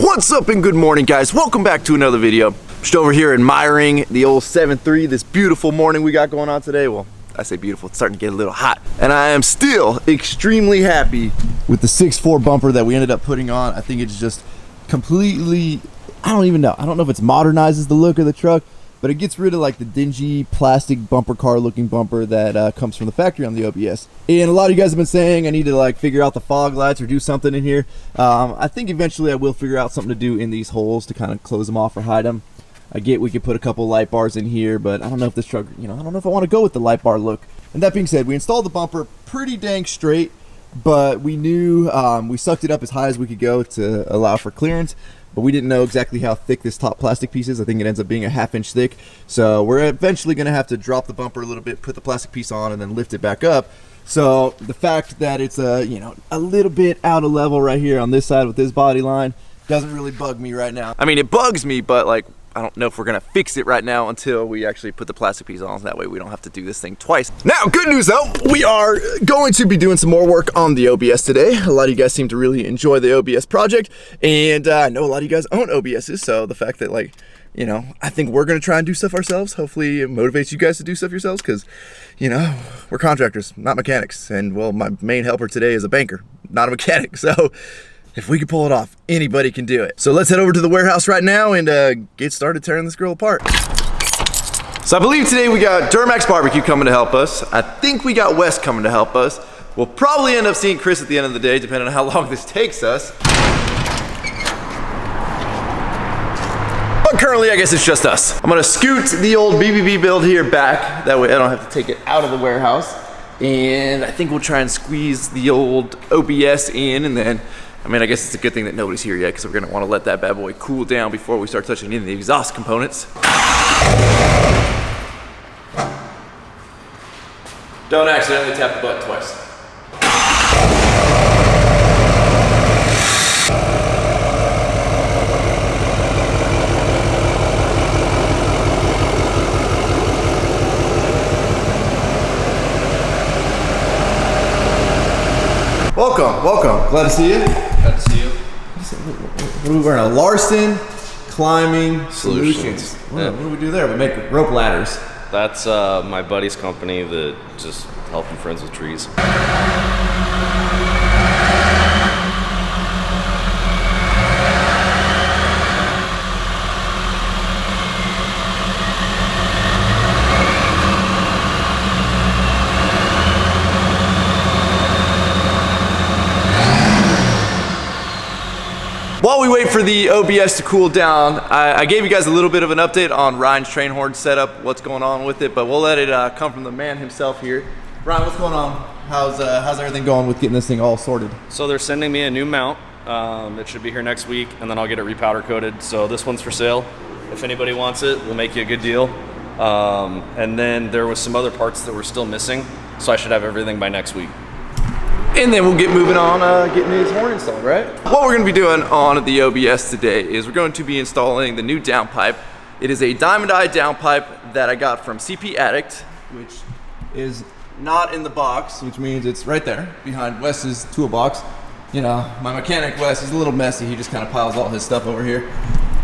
What's up and good morning, guys? Welcome back to another video. Just over here admiring the old 7.3, this beautiful morning we got going on today. Well, I say beautiful, it's starting to get a little hot. And I am still extremely happy with the 6.4 bumper that we ended up putting on. I think it's just completely, I don't even know. I don't know if it's modernizes the look of the truck, but it gets rid of like the dingy plastic bumper car looking bumper that comes from the factory on the OBS. And a lot of you guys have been saying I need to like figure out the fog lights or do something in here. I think eventually I will figure out something to do in these holes to kind of close them off or hide them. I get we could put a couple light bars in here, but I don't know if this truck, I don't know if I want to go with the light bar look. And that being said, we installed the bumper pretty dang straight, but we knew we sucked it up as high as we could go to allow for clearance. But we didn't know exactly how thick this top plastic piece is. I think it ends up being a 1/2 inch thick. So we're eventually gonna have to drop the bumper a little bit, put the plastic piece on, and then lift it back up. So the fact that it's a little bit out of level right here on this side with this body line doesn't really bug me right now. I mean, it bugs me, but like, I don't know if we're gonna fix it right now until we actually put the plastic piece on. That way we don't have to do this thing twice. Now, good news though, we are going to be doing some more work on the OBS today. A lot of you guys seem to really enjoy the OBS project, and I know a lot of you guys own OBSs, so the fact that I think we're gonna try and do stuff ourselves. Hopefully it motivates you guys to do stuff yourselves, because we're contractors, not mechanics. And well, my main helper today is a banker, not a mechanic. So if we can pull it off, anybody can do it. So let's head over to the warehouse right now and get started tearing this girl apart. So I believe today we got Durmax Barbecue coming to help us. I think we got Wes coming to help us. We'll probably end up seeing Chris at the end of the day, depending on how long this takes us. But currently, I guess it's just us. I'm gonna scoot the old BBB build here back. That way I don't have to take it out of the warehouse. And I think we'll try and squeeze the old OBS in, and then I guess it's a good thing that nobody's here yet, because we're gonna wanna let that bad boy cool down before we start touching any of the exhaust components. Don't accidentally tap the button twice. Welcome. Glad to see you. Glad to see you. What are we wearing? A Larson Climbing Solutions. What do we do there? We make rope ladders. That's my buddy's company that just helping friends with trees. While we wait for the OBS to cool down, I gave you guys a little bit of an update on Ryan's train horn setup, what's going on with it, but we'll let it come from the man himself here. Ryan, what's going on? How's everything going with getting this thing all sorted? So they're sending me a new mount. It should be here next week, and then I'll get it repowder coated. So this one's for sale. If anybody wants it, we'll make you a good deal. And then there was some other parts that were still missing, so I should have everything by next week. And then we'll get moving on getting his horn installed, right? What we're gonna be doing on the OBS today is we're going to be installing the new downpipe. It is a diamond eye downpipe that I got from CP ADDICT, which is not in the box, which means it's right there behind Wes's toolbox. My mechanic Wes is a little messy. He just kind of piles all his stuff over here.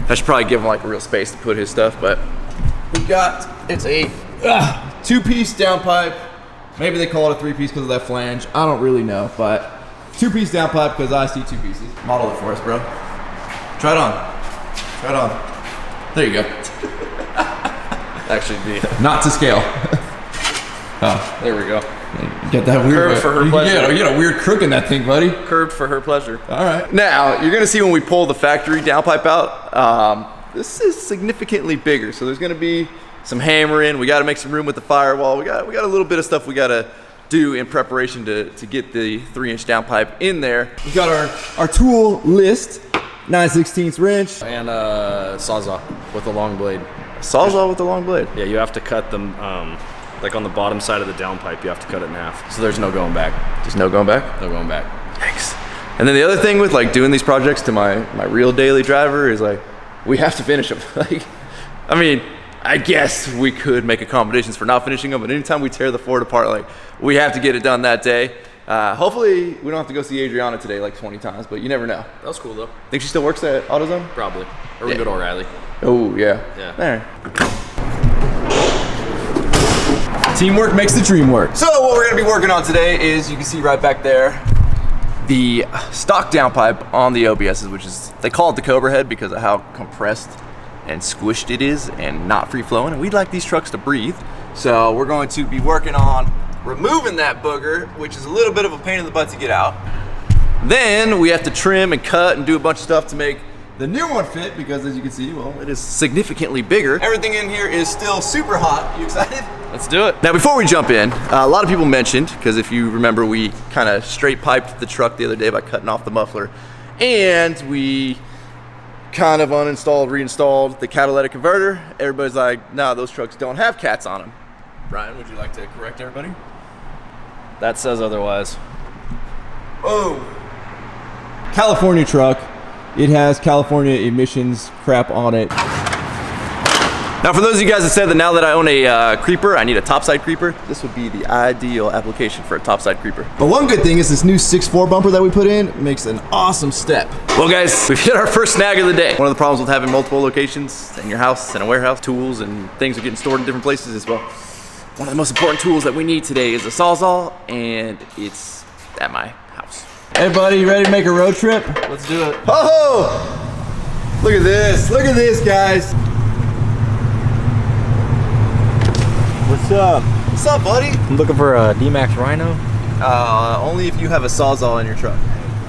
I should probably give him like a real space to put his stuff, but it's a 2-piece downpipe. Maybe they call it a 3-piece because of that flange. I don't really know, but 2-piece downpipe because I see 2 pieces. Model it for us, bro. Try it on. There you go. Actually, not to scale. Oh, there we go. Get that weird curved for her pleasure. You get a weird crook in that thing, buddy. Curved for her pleasure. All right. Now you're gonna see when we pull the factory downpipe out. This is significantly bigger, so there's gonna be some hammering. We got to make some room with the firewall. We got a little bit of stuff we got to do in preparation to get the 3-inch downpipe in there. We got our tool list, 9/16 wrench, and sawzall with a long blade. Sawzall with a long blade. Yeah, you have to cut them like on the bottom side of the downpipe. You have to cut it in half, so there's no going back. Just no going back. No going back. Thanks. And then the other thing with like doing these projects to my real daily driver is like we have to finish them. I guess we could make accommodations for not finishing them, but anytime we tear the Ford apart, like we have to get it done that day. Hopefully we don't have to go see Adriana today like 20 times, but you never know. That was cool though. Think she still works at AutoZone? Probably. Or we can go to O'Reilly. Oh, yeah. Yeah. There. Teamwork makes the dream work. So what we're gonna be working on today is, you can see right back there, the stock downpipe on the OBSs, which is, they call it the Cobra head because of how compressed and squished it is and not free flowing. And we'd like these trucks to breathe. So we're going to be working on removing that booger, which is a little bit of a pain in the butt to get out. Then we have to trim and cut and do a bunch of stuff to make the new one fit, because as you can see, well, it is significantly bigger. Everything in here is still super hot. You excited? Let's do it. Now, before we jump in, a lot of people mentioned, because if you remember, we kind of straight piped the truck the other day by cutting off the muffler, and we kind of uninstalled, reinstalled the catalytic converter. Everybody's like, no, those trucks don't have cats on them. Brian, would you like to correct everybody? That says otherwise. Oh. California truck. It has California emissions crap on it. Now, for those of you guys that said that now that I own a creeper, I need a topside creeper, this would be the ideal application for a topside creeper. But one good thing is this new 6.4 bumper that we put in makes an awesome step. Well guys, we've hit our first snag of the day. One of the problems with having multiple locations in your house and a warehouse, tools and things are getting stored in different places as well. One of the most important tools that we need today is a Sawzall, and it's at my house. Hey buddy, you ready to make a road trip? Let's do it. Oh! Look at this guys. What's up? What's up, buddy? I'm looking for a Dmaxryno. Only if you have a Sawzall in your truck.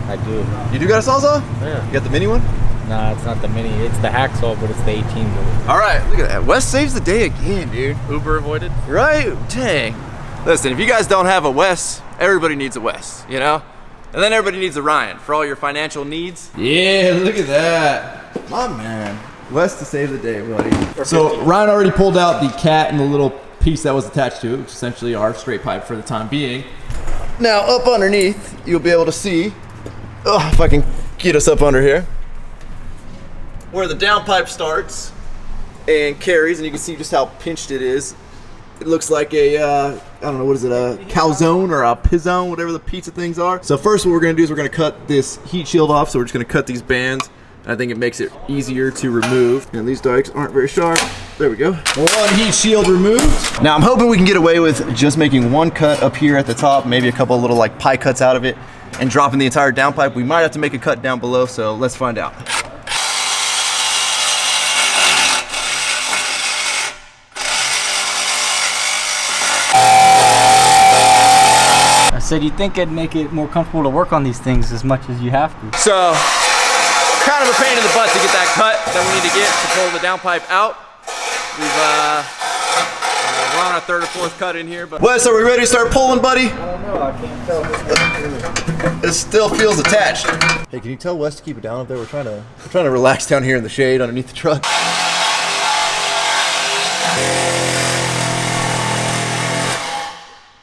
I do. You do got a Sawzall? Yeah. You got the mini one? Nah, it's not the mini. It's the hacksaw, but it's the 18 bolt. All right, look at that. Wes saves the day again, dude. Uber avoided. Right? Dang. Listen, if you guys don't have a Wes, everybody needs a Wes, you know? And then everybody needs a Ryan for all your financial needs. Yeah, look at that. My man. Wes to save the day, buddy. So Ryan already pulled out the cat and the little piece that was attached to it, which is essentially our straight pipe for the time being. Now up underneath, you'll be able to see, if I can get us up under here, where the downpipe starts and carries, and you can see just how pinched it is. It looks like a, I don't know, what is it, a calzone or a pizzone, whatever the pizza things are. So first what we're gonna do is we're gonna cut this heat shield off, so we're just gonna cut these bands. I think it makes it easier to remove. And these dikes aren't very sharp. There we go. One heat shield removed. Now I'm hoping we can get away with just making one cut up here at the top, maybe a couple of little like pie cuts out of it, and dropping the entire downpipe. We might have to make a cut down below, so let's find out. I said you think it'd make it more comfortable to work on these things as much as you have to. So, kind of a pain in the butt to get that cut that we need to get to pull the downpipe out. We're on our third or fourth cut in here, but Wes, are we ready to start pulling, buddy? I don't know, I can't tell. It still feels attached. Hey, can you tell Wes to keep it down up there? We're trying to relax down here in the shade underneath the truck.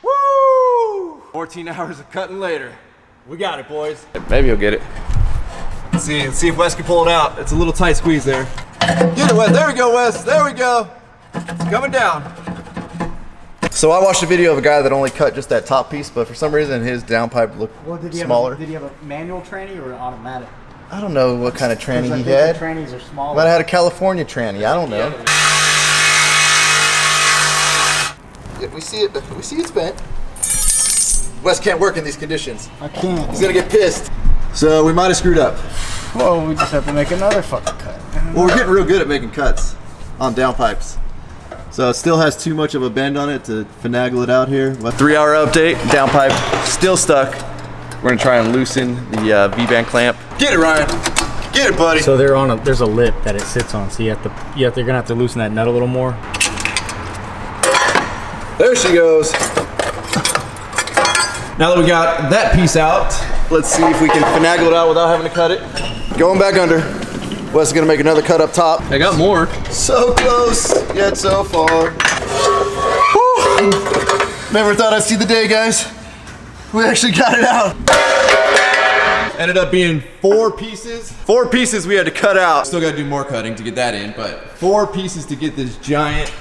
Woo! 14 hours of cutting later. We got it, boys. Maybe he'll get it. Let's see if Wes can pull it out. It's a little tight squeeze there. Get it, Wes. There we go, Wes. There we go. It's coming down. So I watched a video of a guy that only cut just that top piece, but for some reason his downpipe looked smaller. Did he have a manual tranny or an automatic? I don't know what kind of tranny he I think had. the trannies are smaller. Might have had a California tranny. I don't know. Yeah, we see it's bent. Wes can't work in these conditions. I can't. He's gonna get pissed. So we might have screwed up. Well, we just have to make another fucking cut. Well, we're getting real good at making cuts on downpipes. So it still has too much of a bend on it to finagle it out here. 3-hour update, downpipe still stuck. We're gonna try and loosen the V-band clamp. Get it, Ryan. Get it, buddy. So there's a lip that it sits on. So you're gonna have to loosen that nut a little more. There she goes. Now that we got that piece out, let's see if we can finagle it out without having to cut it. Going back under. Wes is gonna make another cut up top. I got more. So close, yet so far. Woo. Never thought I'd see the day, guys. We actually got it out. Ended up being 4 pieces. 4 pieces we had to cut out. Still gotta do more cutting to get that in, but 4 pieces to get this giant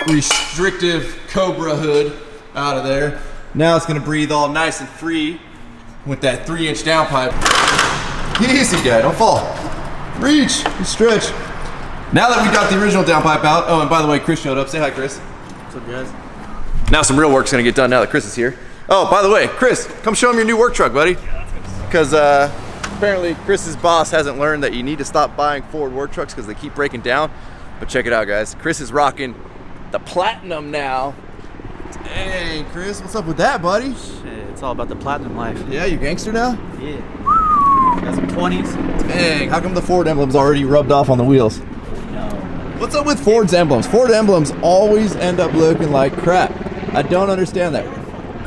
restrictive Cobra hood out of there. Now it's gonna breathe all nice and free with that 3-inch downpipe. Easy, guy, don't fall. Reach, you stretch. Now that we got the original downpipe out, oh, and by the way, Chris showed up. Say hi, Chris. What's up, guys? Now some real work's gonna get done now that Chris is here. Oh, by the way, Chris, come show him your new work truck, buddy. Because apparently Chris's boss hasn't learned that you need to stop buying Ford work trucks because they keep breaking down. But check it out, guys. Chris is rocking the Platinum now. Hey, Chris, what's up with that, buddy? Shit, it's all about the platinum life. Yeah, you gangster now? Yeah. Got some 20s. Dang, how come the Ford emblem's already rubbed off on the wheels? No. What's up with Ford's emblems? Ford emblems always end up looking like crap. I don't understand that.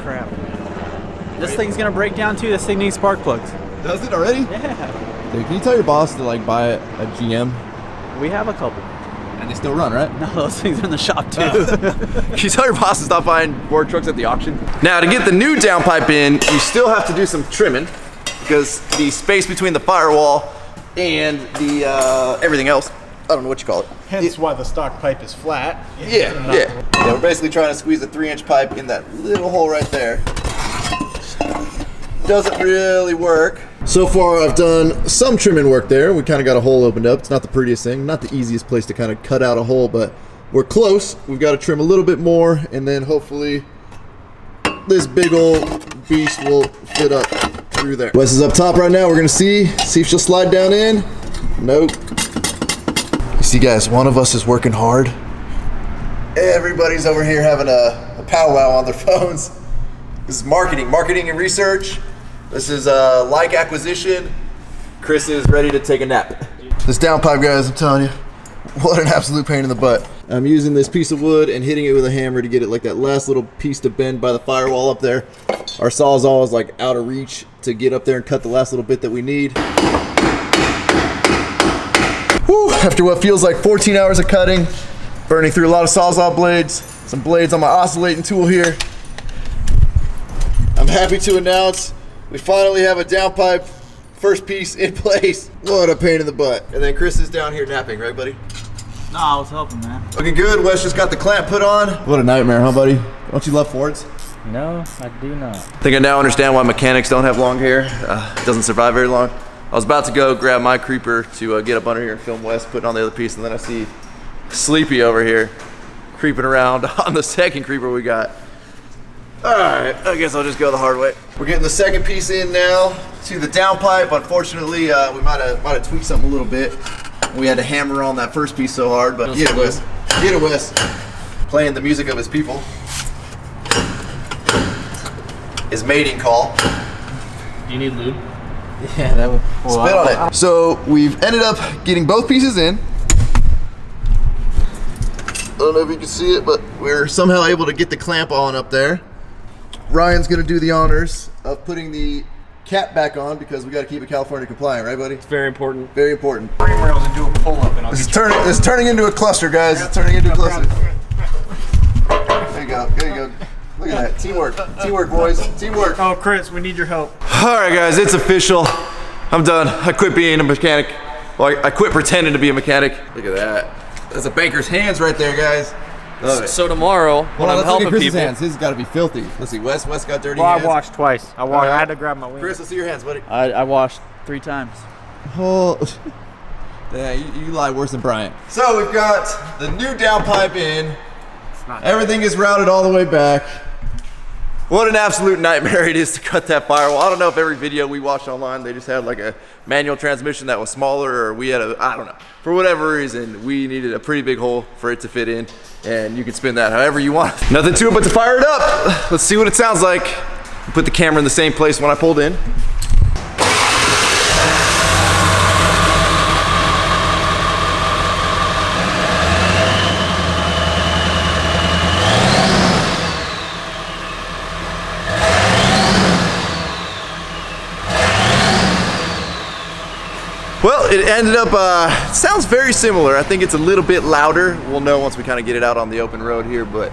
Crap. This thing's gonna break down too. This thing needs spark plugs. Does it already? Yeah. Dude, can you tell your boss to like buy a GM? We have a couple. And they still run, right? No, those things are in the shop too. Can you tell your boss to stop buying Ford trucks at the auction? Now, to get the new downpipe in, you still have to do some trimming because the space between the firewall and the everything else, I don't know what you call it. Hence why the stock pipe is flat. Yeah, we're basically trying to squeeze a 3-inch pipe in that little hole right there. Doesn't really work. So far I've done some trimming work there. We kind of got a hole opened up. It's not the prettiest thing, not the easiest place to kind of cut out a hole, but we're close. We've got to trim a little bit more and then hopefully this big old beast will fit up through there. Wes is up top right now. We're gonna see if she'll slide down in. Nope. You see, guys, one of us is working hard. Everybody's over here having a powwow on their phones. This is marketing and research. This is like acquisition. Chris is ready to take a nap. This downpipe, guys, I'm telling you, what an absolute pain in the butt. I'm using this piece of wood and hitting it with a hammer to get it like that last little piece to bend by the firewall up there. Our Sawzall is like out of reach to get up there and cut the last little bit that we need. Whew, after what feels like 14 hours of cutting, burning through a lot of Sawzall blades, some blades on my oscillating tool here, I'm happy to announce we finally have a downpipe first piece in place. What a pain in the butt. And then Chris is down here napping, right, buddy? No, I was helping, man. Looking good. Wes just got the clamp put on. What a nightmare, huh, buddy? Don't you love Fords? No, I do not. I think I now understand why mechanics don't have long hair. It doesn't survive very long. I was about to go grab my creeper to get up under here and film Wes putting on the other piece, and then I see Sleepy over here creeping around on the second creeper we got. All right, I guess I'll just go the hard way. We're getting the second piece in now to the downpipe. Unfortunately, we might have tweaked something a little bit. We had to hammer on that first piece so hard, but get it, Wes. Get it, Wes. Playing the music of his people. His mating call. Do you need lube? Yeah, that would. Well, Spit on it. So we've ended up getting both pieces in. I don't know if you can see it, but we're somehow able to get the clamp on up there. Ryan's gonna do the honors of putting the cap back on because we gotta keep it California compliant, right, buddy? It's very important. Very important. Frame rails and do a pull up and I'll This is turning into a cluster, guys. It's turning into a cluster. There you go. There you go. Look at that. Teamwork. Teamwork, boys. Teamwork. Oh, Chris, we need your help. All right, guys, it's official. I'm done. I quit being a mechanic. Well, I quit pretending to be a mechanic. Look at that. That's a banker's hands right there, guys. Love it. So tomorrow, when I'm helping Chris's people, hands. His has got to be filthy. Let's see. Wes got dirty Well, hands. I washed twice. I right. had to grab my wing. Chris, let's see your hands, buddy. I washed 3 times. Oh. Yeah, you lie worse than Bryant. So we've got the new downpipe in. Everything is routed all the way back. What an absolute nightmare it is to cut that firewall. I don't know if every video we watched online, they just had like a manual transmission that was smaller, or we had I don't know. For whatever reason, we needed a pretty big hole for it to fit in, and you can spin that however you want. Nothing to it but to fire it up. Let's see what it sounds like. Put the camera in the same place when I pulled in. Well, it ended up, sounds very similar. I think it's a little bit louder. We'll know once we kind of get it out on the open road here, but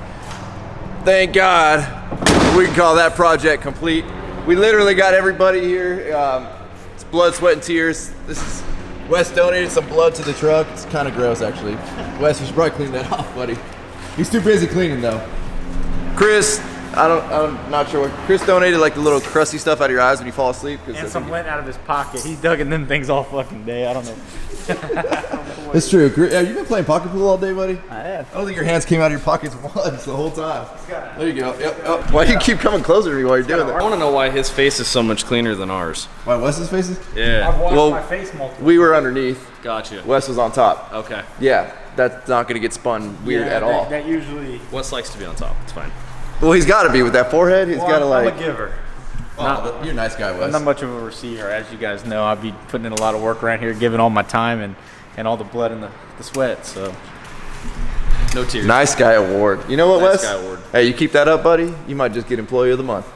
thank God we can call that project complete. We literally got everybody here. It's blood, sweat, and tears. This is, Wes donated some blood to the truck. It's kind of gross, actually. Wes, you should probably clean that off, buddy. He's too busy cleaning, though. Chris, I'm not sure what Chris donated, like the little crusty stuff out of your eyes when you fall asleep. And some lint out of his pocket. He's dug in them things all fucking day. I don't know. It's true. Yeah, you've been playing pocket pool all day, buddy. I have. I don't think your hands came out of your pockets once the whole time. There you go. Yep. Oh, why do you keep coming closer to me while you're doing that? I want to know why his face is so much cleaner than ours. Why Wes's faces? Yeah. I've washed Well, my face multiple. We were underneath. Gotcha. Wes was on top. Okay. Yeah, that's not gonna get spun weird at all. That usually. Wes likes to be on top. It's fine. Well, he's got to be with that forehead. He's got to like. I'm a giver. Oh, you're a nice guy, Wes. I'm not much of a receiver, as you guys know. I'll be putting in a lot of work around here, giving all my time and all the blood and the sweat. So. No tears. Nice guy award. You know what, Nice Wes? guy award. Hey, you keep that up, buddy. You might just get Employee of the Month.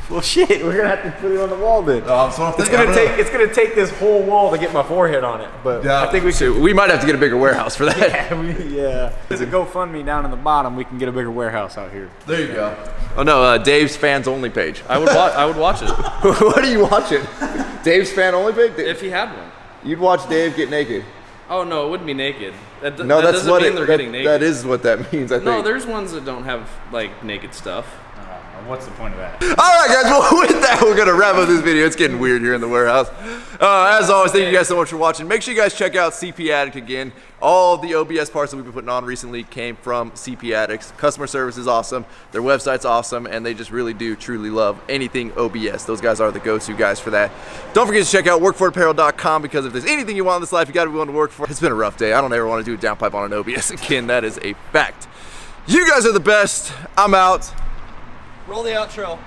Well, shit, we're gonna have to put it on the wall then. Oh, It's gonna take this whole wall to get my forehead on it. But Yeah, I think we should. we might have to get a bigger warehouse for that. Yeah. There's a GoFundMe down in the bottom. We can get a bigger warehouse out here. There you go. Oh no, Dave's fans only page. I would watch it What are you watching? Dave's fan only page? if he had one. You'd watch Dave get naked. Oh no, it wouldn't be naked. That That's doesn't what mean they're getting naked. That is what that means. I think. No, there's ones that don't have like naked stuff. What's the point of that? All right, guys. Well, with that, we're gonna wrap up this video. It's getting weird here in the warehouse. As always, thank you guys so much for watching. Make sure you guys check out CP Addict again. All the OBS parts that we've been putting on recently came from CP Addicts. Customer service is awesome. Their website's awesome, and they just really do truly love anything OBS. Those guys are the go-to guys for that. Don't forget to check out workforapparel.com because if there's anything you want in this life, you got to be willing to work for. It's been a rough day. I don't ever want to do a downpipe on an OBS again. That is a fact. You guys are the best. I'm out. Roll the outro.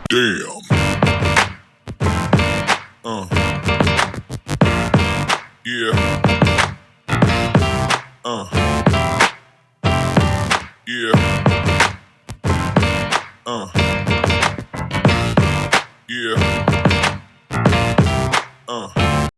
Damn.